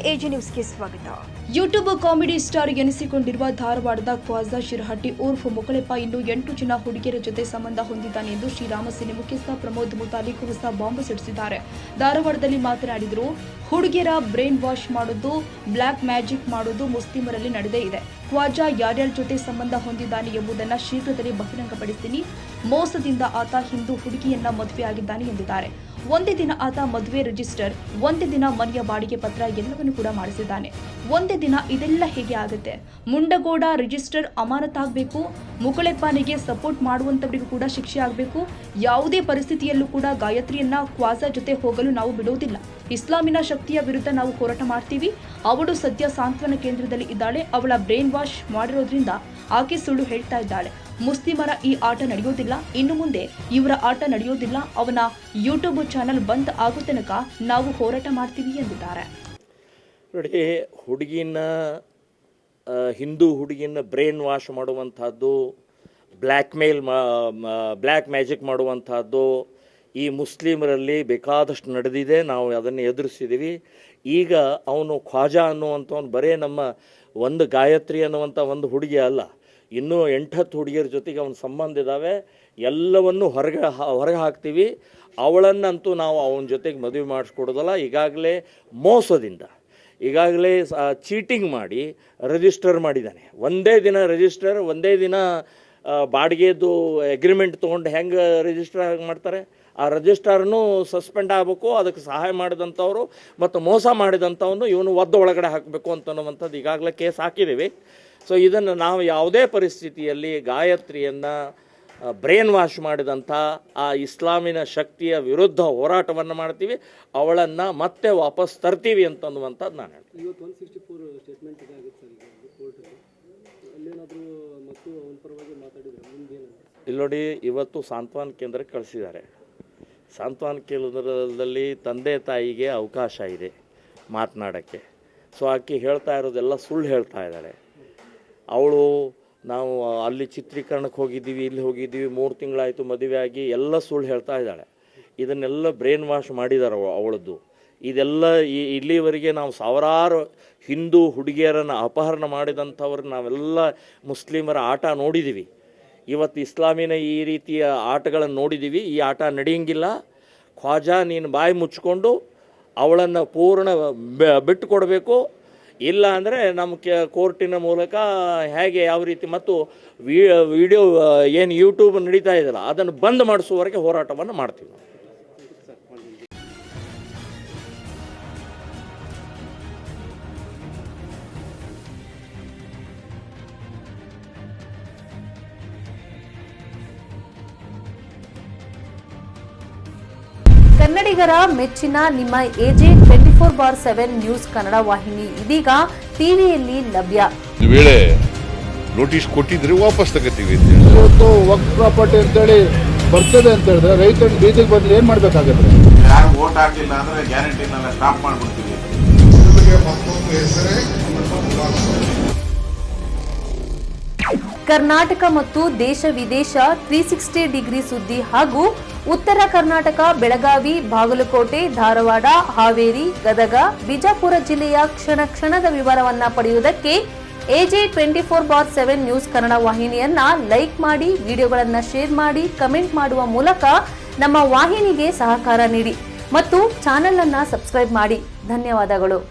AJ ನ್ಯೂಸ್ಗೆ ಸ್ವಾಗತ. YouTube comedy star ಎನಿಸಿಕೊಂಡಿರುವ ಧಾರವಾಡದ ಖ್ವಾಜಾ ಶಿರಹಟ್ಟಿ ಉರ್ಫ್ ಮುಕಳೆಪ್ಪ ಇನ್ನು 8 ಜನ ಹುಡುಗಿಯರ ಜೊತೆ ಸಂಬಂಧ ಹೊಂದಿದ್ದಾನೆ ಎಂದು ಶ್ರೀರಾಮ ಸೇನೆ ಮುಖ್ಯಸ್ಥ ಪ್ರಮೋದ್ ಮುತಾಲಿಕ್ ಹೊಸ ಬಾಂಬ್ ಸಿಡಿಸಿದ್ದಾರೆ. ಧಾರವಾಡದಲ್ಲಿ ಮಾತನಾಡಿದರು, ಹುಡುಗಿಯರ ಬ್ರೈನ್ ವಾಶ್ ಮಾಡೋದು, ಬ್ಲಾಕ್ ಮ್ಯಾಜಿಕ್ ಮಾಡೋದು ಮುಸ್ಲಿಮರಲ್ಲಿ ನಡೆದೇ ಇದೆ. ಖ್ವಾಜಾ ಯಾರ್ಯಾರ ಜೊತೆ ಸಂಬಂಧ ಹೊಂದಿದ್ದಾನೆ ಎಂಬುದನ್ನು ಶೀಘ್ರದಲ್ಲೇ ಬಹಿರಂಗಪಡಿಸ್ತೀನಿ. ಮೋಸದಿಂದ ಆತ ಹಿಂದೂ ಹುಡುಗಿಯನ್ನ ಮದುವೆಯಾಗಿದ್ದಾನೆ ಎಂದಿದ್ದಾರೆ. ಒಂದೇ ದಿನ ಆತ ಮದುವೆ ರಿಜಿಸ್ಟರ್, ಒಂದೇ ದಿನ ಮನೆಯ ಬಾಡಿಗೆ ಪತ್ರ ಎಲ್ಲವನ್ನೂ ಕೂಡ ಮಾಡಿಸಿದ್ದಾನೆ. ಒಂದೇ ದಿನ ಇದೆಲ್ಲ ಹೇಗೆ ಆಗುತ್ತೆ? ಮುಂಡಗೋಡ ರಿಜಿಸ್ಟರ್ ಅಮಾನತಾಗಬೇಕು. ಮುಕಳೆಪ್ಪನಿಗೆ ಸಪೋರ್ಟ್ ಮಾಡುವಂತವರಿಗೂ ಕೂಡ ಶಿಕ್ಷೆ ಆಗಬೇಕು. ಯಾವುದೇ ಪರಿಸ್ಥಿತಿಯಲ್ಲೂ ಕೂಡ ಗಾಯತ್ರಿಯನ್ನ ಖ್ವಾಜಾ ಜೊತೆ ಹೋಗಲು ನಾವು ಬಿಡುವುದಿಲ್ಲ. ಇಸ್ಲಾಮಿನ ಶಕ್ತಿಯ ವಿರುದ್ಧ ನಾವು ಹೋರಾಟ ಮಾಡ್ತೀವಿ. ಅವಳು ಸದ್ಯ ಸಾಂತ್ವನ ಕೇಂದ್ರದಲ್ಲಿ ಇದ್ದಾಳೆ. ಅವಳ ಬ್ರೈನ್ ವಾಶ್ ಮಾಡಿರೋದ್ರಿಂದ ಆಕೆ ಸುಳ್ಳು ಹೇಳ್ತಾ ಇದ್ದಾಳೆ. ಮುಸ್ಲಿಮರ ಈ ಆಟ ನಡೆಯೋದಿಲ್ಲ. ಇನ್ನು ಮುಂದೆ ಇವರ ಆಟ ನಡೆಯೋದಿಲ್ಲ. ಅವನ ಯೂಟ್ಯೂಬ್ ಚಾನಲ್ ಬಂದ್ ಆಗೋ ತನಕ ನಾವು ಹೋರಾಟ ಮಾಡ್ತೀವಿ ಎಂದಿದ್ದಾರೆ. ನೋಡಿ, ಹಿಂದೂ ಹುಡುಗಿನ ಬ್ರೈನ್ ವಾಶ್ ಮಾಡುವಂಥದ್ದು, ಬ್ಲ್ಯಾಕ್ ಮ್ಯಾಜಿಕ್ ಮಾಡುವಂಥದ್ದು ಈ ಮುಸ್ಲಿಮರಲ್ಲಿ ಬೇಕಾದಷ್ಟು ನಡೆದಿದೆ. ನಾವು ಅದನ್ನು ಎದುರಿಸಿದ್ದೀವಿ. ಈಗ ಅವನು ಖ್ವಾಜಾ ಅನ್ನುವಂಥವನು ಬರೇ ನಮ್ಮ ಒಂದು ಗಾಯತ್ರಿ ಅನ್ನುವಂಥ ಒಂದು ಹುಡುಗಿ ಅಲ್ಲ, ಇನ್ನೂ 8-10 ಹುಡುಗಿಯರ ಜೊತೆಗೆ ಅವನ ಸಂಬಂಧ ಇದ್ದಾವೆ. ಎಲ್ಲವನ್ನು ಹೊರಗೆ ಹಾಕ್ತೀವಿ. ಅವಳನ್ನಂತೂ ನಾವು ಅವನ ಜೊತೆಗೆ ಮದುವೆ ಮಾಡಿಸ್ಕೊಡೋದಲ್ಲ. ಈಗಾಗಲೇ ಮೋಸದಿಂದ, ಈಗಾಗಲೇ ಚೀಟಿಂಗ್ ಮಾಡಿ ರಿಜಿಸ್ಟರ್ ಮಾಡಿದ್ದಾನೆ. ಒಂದೇ ದಿನ ರಿಜಿಸ್ಟರ್, ಒಂದೇ ದಿನ ಬಾಡಿಗೆದು ಅಗ್ರಿಮೆಂಟ್ ತೊಗೊಂಡು ಹೆಂಗೆ ರಿಜಿಸ್ಟರ್ ಮಾಡ್ತಾರೆ, ಆ ರಿಜಿಸ್ಟರ್ನೂ ಸಸ್ಪೆಂಡ್ ಆಗಬೇಕು. ಅದಕ್ಕೆ ಸಹಾಯ ಮಾಡಿದಂಥವ್ರು ಮತ್ತು ಮೋಸ ಮಾಡಿದಂಥವನು ಇವನು ಒಳಗಡೆ ಹಾಕಬೇಕು ಅಂತನ್ನುವಂಥದ್ದು ಈಗಾಗಲೇ ಕೇಸ್ ಹಾಕಿದ್ದೀವಿ. ಸೊ ಇದನ್ನು ನಾವು ಯಾವುದೇ ಪರಿಸ್ಥಿತಿಯಲ್ಲಿ ಗಾಯತ್ರಿಯನ್ನು ಬ್ರೈನ್ ವಾಶ್ ಮಾಡಿದಂಥ ಆ ಇಸ್ಲಾಮಿನ ಶಕ್ತಿಯ ವಿರುದ್ಧ ಹೋರಾಟವನ್ನು ಮಾಡ್ತೀವಿ. ಅವಳನ್ನು ಮತ್ತೆ ವಾಪಸ್ ತರ್ತೀವಿ ಅಂತನ್ನುವಂಥದ್ದು ನಾನು ಹೇಳ್ತೀನಿ. ಇವತ್ತು 164 ಸ್ಟೇಟ್ಮೆಂಟ್ ಇದಾಗಿತ್ತು ಸರ್ ಈಗ ಕೋರ್ಟಲ್ಲಿ. ಅಲ್ಲೇನಾದರೂ ಮತ್ತು ಅವನ ಪರವಾಗಿ ಮಾತಾಡಿದ್ರೆ ಮುಂದೇನು? ಇಲ್ಲಿ ನೋಡಿ, ಇವತ್ತು ಸಾಂತ್ವನ ಕೇಂದ್ರಕ್ಕೆ ಕಳಿಸಿದ್ದಾರೆ. ಸಾಂತ್ವನ ಕೇಂದ್ರದಲ್ಲಿ ತಂದೆ ತಾಯಿಗೆ ಅವಕಾಶ ಇದೆ ಮಾತನಾಡೋಕ್ಕೆ. ಸೊ ಆಕೆ ಹೇಳ್ತಾ ಇರೋದೆಲ್ಲ ಸುಳ್ಳು ಹೇಳ್ತಾ ಇದ್ದಾಳೆ. ಅವಳು ನಾವು ಅಲ್ಲಿ ಚಿತ್ರೀಕರಣಕ್ಕೆ ಹೋಗಿದ್ದೀವಿ, ಇಲ್ಲಿ ಹೋಗಿದ್ದೀವಿ, 3 ತಿಂಗಳಾಯಿತು ಮದುವೆ ಆಗಿ, ಎಲ್ಲ ಸುಳ್ಳು ಹೇಳ್ತಾ ಇದ್ದಾಳೆ. ಇದನ್ನೆಲ್ಲ ಬ್ರೈನ್ ವಾಶ್ ಮಾಡಿದ್ದಾರೆ ಅವಳದ್ದು. ಇದೆಲ್ಲ ಇಲ್ಲಿವರೆಗೆ ನಾವು ಸಾವಿರಾರು ಹಿಂದೂ ಹುಡುಗಿಯರನ್ನು ಅಪಹರಣ ಮಾಡಿದಂಥವ್ರು ನಾವೆಲ್ಲ ಮುಸ್ಲಿಮರ ಆಟ ನೋಡಿದ್ದೀವಿ. ಇವತ್ತು ಇಸ್ಲಾಮಿನ ಈ ರೀತಿಯ ಆಟಗಳನ್ನು ನೋಡಿದ್ದೀವಿ. ಈ ಆಟ ನಡೆಯಂಗಿಲ್ಲ. ಖ್ವಾಜಾ ನೀನು ಬಾಯಿ ಮುಚ್ಚಿಕೊಂಡು ಅವಳನ್ನು ಪೂರ್ಣ ಬಿಟ್ಟು ಕೊಡಬೇಕು. ಇಲ್ಲ ಅಂದರೆ ನಮ್ಮ ಕೋರ್ಟಿನ ಮೂಲಕ ಹೇಗೆ ಯಾವ ರೀತಿ ಮತ್ತು ವಿಡಿಯೋ ಏನು ಯೂಟ್ಯೂಬ್ ನಡೀತಾ ಇದೆಯಲ್ಲ ಅದನ್ನು ಬಂದ್ ಮಾಡಿಸುವವರೆಗೆ ಹೋರಾಟವನ್ನು ಮಾಡ್ತೀವಿ. ಕನ್ನಡಿಗರ ಮೆಚ್ಚಿನ ನಿಮ್ಮ ಎಜೆ 24/7 ನ್ಯೂಸ್ ಕನ್ನಡ ವಾಹಿನಿ ಇದೀಗ ಟಿವಿಯಲ್ಲಿ ಲಭ್ಯ. ಒಂದು ವೇಳೆ ನೋಟಿಸ್ ಕೊಟ್ಟಿದ್ರೆ ವಾಪಸ್ ತಗೋತೀವಿ. ಇವತ್ತು ವಕ್ಫ್ ಪ್ರಾಪರ್ಟಿ ಅಂತೇಳಿ ಬರ್ತದೆ ಅಂತ ಹೇಳಿದ್ರೆ ರೈತರು ಬೀದಿಗೆ ಬಂದ್ರೆ ಏನ್ ಮಾಡ್ಬೇಕಾಗತ್ತೆ? ಯಾರು ವೋಟ್ ಹಾಕಿಲ್ಲ ಅಂದ್ರೆ ಗ್ಯಾರಂಟಿನೆಲ್ಲ ಸ್ಟಾಪ್ ಮಾಡ್ಬಿಡ್ತೀವಿ. ಕರ್ನಾಟಕ ಮತ್ತು ದೇಶ ವಿದೇಶ 360 ಡಿಗ್ರಿ ಸುದ್ದಿ ಹಾಗೂ ಉತ್ತರ ಕರ್ನಾಟಕ, ಬೆಳಗಾವಿ, ಬಾಗಲಕೋಟೆ, ಧಾರವಾಡ, ಹಾವೇರಿ, ಗದಗ, ಬಿಜಾಪುರ ಜಿಲ್ಲೆಯ ಕ್ಷಣ ಕ್ಷಣದ ವಿವರವನ್ನ ಪಡೆಯುವುದಕ್ಕೆ ಎಜೆ 24/7 ನ್ಯೂಸ್ ಕನ್ನಡ ವಾಹಿನಿಯನ್ನ ಲೈಕ್ ಮಾಡಿ, ವಿಡಿಯೋಗಳನ್ನ ಶೇರ್ ಮಾಡಿ, ಕಮೆಂಟ್ ಮಾಡುವ ಮೂಲಕ ನಮ್ಮ ವಾಹಿನಿಗೆ ಸಹಕಾರ ನೀಡಿ ಮತ್ತು ಚಾನೆಲ್ ಅನ್ನ ಸಬ್ಸ್ಕ್ರೈಬ್ ಮಾಡಿ. ಧನ್ಯವಾದಗಳು.